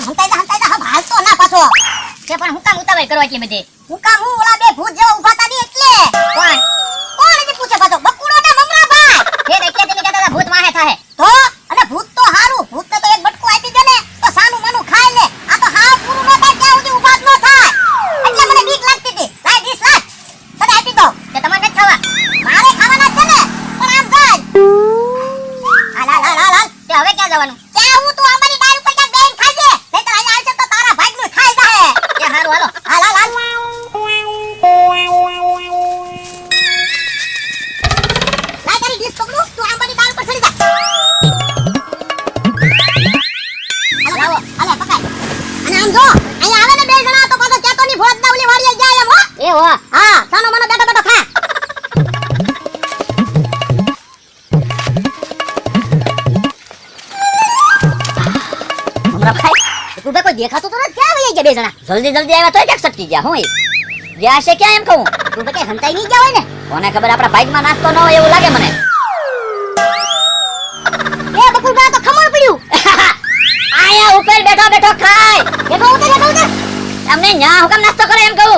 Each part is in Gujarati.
હંતાઈ જા ભાલતો ના પાછો કે પણ હું કામ ઉતાવળ કરવા એટલી બધી હું કામ હું ઓલા બે ભૂત જેવા ઊભા હતા ને એટલે કોણ હજી પૂછે પાછો બકુડો ને મમરાભાઈ ફેર એટલે તમે કહેતા હતા ભૂત વાહે થાહે તો અને ભૂત તો હારું ભૂતને તો એક બટકું આપી દે ને તો સાનું માનું ખાઈ લે આ તો હાવ પૂરું ન થાય ત્યાં સુધી ઊભા જ ન થાય એટલે મને બીક લાગતી હતી લાય 20 લાખ તને આપી દો કે તમારે નથી ખાવા મારે ખાવાના છે ને પણ આમ જાય હાલ તે હવે ક્યાં જવાનું ક્યાં હું તું અમારી ડાળ ઉપર ક્યાંક બેહીને ખાઈ લે નહીંતર અહીંયા આવશે તો તારા ભાગનું ખાઈ જાહે કે હારું હાલો હાલ લાય તારી ડીશ પકડું તું આંબાની ડાળ પર ચડી જા હાલો હાલે પકડ અને આમ જો અહીંયા આવે ને બે જણા તો પાછો કેતો ની ભોત ના ઓલી વાડીએ જાય એમ હો એ હો હા સાનો મનો બેઠો બેઠો ખા મમરાભાઈ તું બે કોઈ દેખાતું તો નથી ક્યાં વહી ગયા બે જણા જલ્દી જલ્દી આવ્યા તોય ક્યાંક સટકી ગયા હું ગયા છે ક્યાં એમ કહું તું બે કઈ હંતાઈ નહીં ગયા હોય ને કોને ખબર આપણા બાઈકમાં નાસ્તો ન હોય એવું લાગે મને એ બકુલબા તો ખમણ પડ્યું આયા ઉપર બેઠો બેઠો ખાય બેઠો ઉતર તમને ન્યા હુકમ નાસ્તો કરે એમ કહું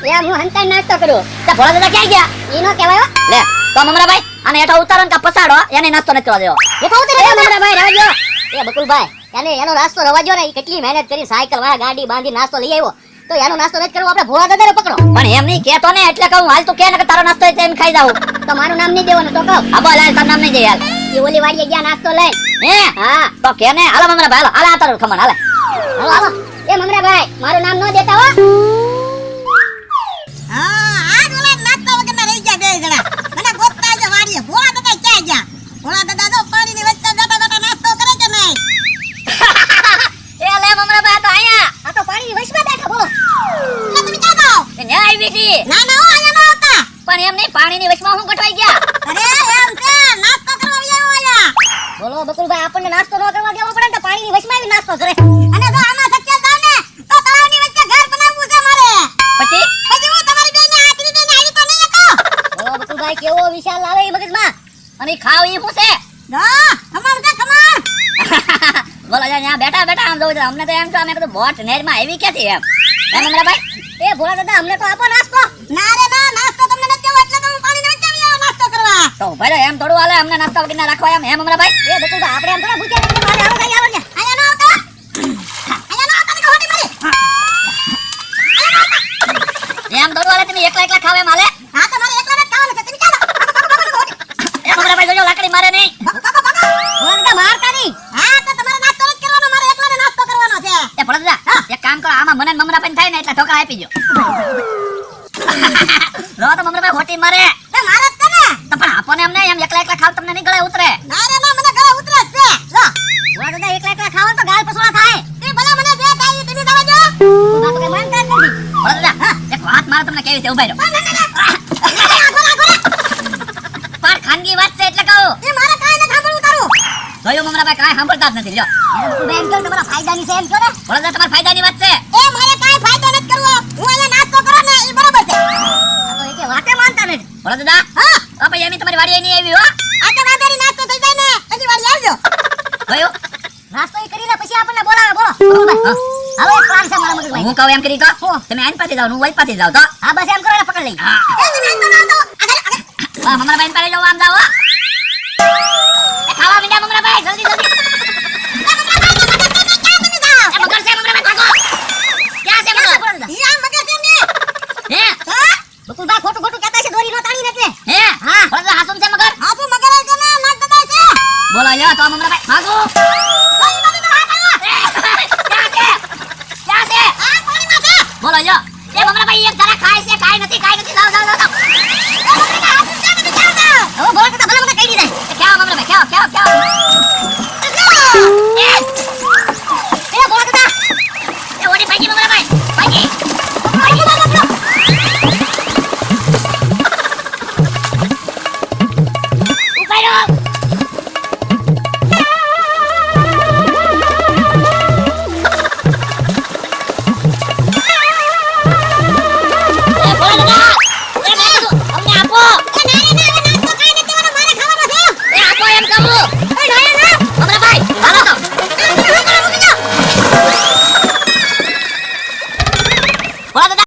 એ હું હંતાઈ નાસ્તો કર્યો તે ભોળા દાદા ક્યાં ગયા ઈ નો કહેવાય લે તો મમરાભાઈ આને હેઠો ઉતારો ને કા પસાડો એને નાસ્તો નથી કરવા દેવો બેઠો ઉતર મમરાભાઈ રહેવા દો એ બકુલભાઈ એનો નાસ્તો રવા દો ને ઈ કેટલી મહેનત કરી સાયકલ વાળા ગાડી બાંધી નાસ્તો લઈ આવ્યો તો એનો નાસ્તો નથી કરવો આપણે ભોળા દાદાને પકડો પણ એમ નહીં કહેતો ને એટલે કહું હાલ તું કે ને કે તારો નાસ્તો છે એમ ખાઈ જાવ તો મારું નામ નહીં દેવાનું તો કહો હા બોલ હાલ તારું નામ નહીં દે હાલ ઈ ઓલી વાડીએ ગયા નાસ્તો લઈ હે હા તો કે ને હાલો મમરાભાઈ હાલો હાલ તારું ખમણ હાલે હાલો એ મમરાભાઈ મારું નામ નો દેતા હો હા આજ ઓલા નાસ્તો વગરના રહી ગયા બે જણા મને ગોતતા જ વાડીએ ભોળા દાદા ક્યાં ગયા ભોળા દાદા તો પાણીની વચ્ચે બેઠા બેઠા નાસ્તો કરે કે નહીં એ લે મમરાભાઈ તો આયા આ તો પાણીની વચમાં બેઠા બોલો એટલે તમે ક્યાં જાઓ એ ન્યા આવી હતી ના ના હો અહીંયા ન આવતા પણ એમ નહીં પાણીની વચમાં હું ગોઠવાઈ ગયા અરે એમ છે નાસ્તો કરવા આવ્યા અહીંયા બોલો બકુલભાઈ આપણને નાસ્તો ન કરવા દેવો પડે ને તો પાણીની વચમાં આવી નાસ્તો કરે અને જો આમાં સચ્ચા જાવ ને તો તળાવની વચ્ચે ઘર બનાવવું છે મારે પછી પછી હું તમારી બેને આખરી બેને આવી તો નહીં કહો બોલો બકુલભાઈ કેવો વિશાલ લાવે એ મગજમાં અને ખાવ ઈ શું છે ના ખમણ છે ખમણ બોલો જા બેઠા બેઠા આમ જોઉં અમને તો એમ તો અમે કીધું બોટ નેરમાં આવી ક્યાંથી એમ મમરાભાઈ એ ભોળા દાદા અમને તો આપો નાસ્તો ના રે ના નાસ્તો તમને નથી દેવો એટલે તો હું પાણીની વચ્ચે આવી આવ્યો નાસ્તો કરવા તો ભાઈ એમ થોડું હાલે અમને નાસ્તા વગર ના રાખવા એમ હે મમરાભાઈ એ બકુલભાઈ આપણે એમ થોડા ભૂખ્યા રહીને મારે આવો થાય આવો ને અહીંયા ન આવતા ને હોટી મારી એમ થોડું હાલે તમે એકલા એકલા ખાવ એમ હાલે હા તો મારે એકલા જ ખાવાનું છે તમે ચાલો એ મમરાભાઈ જોજો લાકડી મારે નહીં ભોળા મારતા નહીં હા તો તમારે નાસ્તો નથી કરવાનો મારે એકલાને નાસ્તો કરવાનો છે એ ભોળા દાદા એક કામ કરો આમાં મને મમરાભાઈ થાય ને એટલે ઠોકા આપી દો લો તો મમરાભાઈ હોટી મારે એ મારે જ છે ને તો પણ આપો ને એમને એમ એકલા એકલા ખાવ તમને નહીં ગળે ઉતરે ના રે ના મને ગળે ઉતરે જ છે લો ભોળા દાદા એકલા એકલા ખાવ તો ગાલ પસોળા થાય એ ભલા મને જે થાય તમે દવા દો હું તો કઈ માનતા જ નથી ભોળા દાદા એક વાત મારે તમને કેવી છે ઉભા રહો પણ ખાનગી વાત છે એટલે કહું એ મારે કાઈ ન સાંભળવું તારું જોયું મમરાભાઈ કાંઈ સાંભળતા જ નથી લ્યો બેન કે તમારા ફાયદાની છે એમ કહો ને ભોળા દાદા તમારા ફાયદાની વાત છે એ મારે કાઈ ફાયદો નથી કરવો હું અહીંયા નાસ્તો કરો ને એ બરાબર છે આ તો એકે વાતે માનતા નથી ભોળા દાદા હા તો પછી એમ તમારી વાડીએ નહીં આવી હો આ તો વાદેરી નાસ્તો થઈ જાય ને પછી વાળી આવજો જોયું નાસ્તો ઈ કરીને પછી આપણને બોલાવે બોલો હા. હવે એક પ્લાન છે મારા મગજમાં હું કહું એમ કરી તો તમે આઈન પાછી જાઓ હું વઈ પાછી જાઉં તો હા બસ એમ કરો ને પકડ લઈ હા એ તમે આમ તો ના આવતો આગળ હા મમરાભાઈ પાસે જાઓ આમ જાઓ હો. એ ખાવા મીંડા મમરાભાઈ જલ્દી જલ્દી એ મગર છે મમરાભાઈ ભાગો ક્યાં છે મગર ઈ આ મગર છે ને હે હા બકુલભાઈ ખોટું ખોટું કહેતા છે દોરી નો તાણી એટલે હે હા ભોળા દાદા હાસુમ છે મગર હા તું મગર છે ને નાક દબાય છે બોલો લ્યો તો મમરાભાઈ ભાગો પાણી માં તો હાથ આવ્યો ક્યાં છે ક્યાં છે હા પાણીમાં છે બોલો લ્યો એ મમરાભાઈ એક જરા ખાય છે કાઈ નથી જાઓ જાઓ જાઓ એ મગર હાથ છે ને જાવ જાવ હવે બોલો તો ભલા મને કહી દીધા એ ક્યાં મમરાભાઈ ક્યાં એ બોલો દાદા એ ઓડી ભાગી મમરાભાઈ ભાગી ઉપાય રો ભોળા દાદા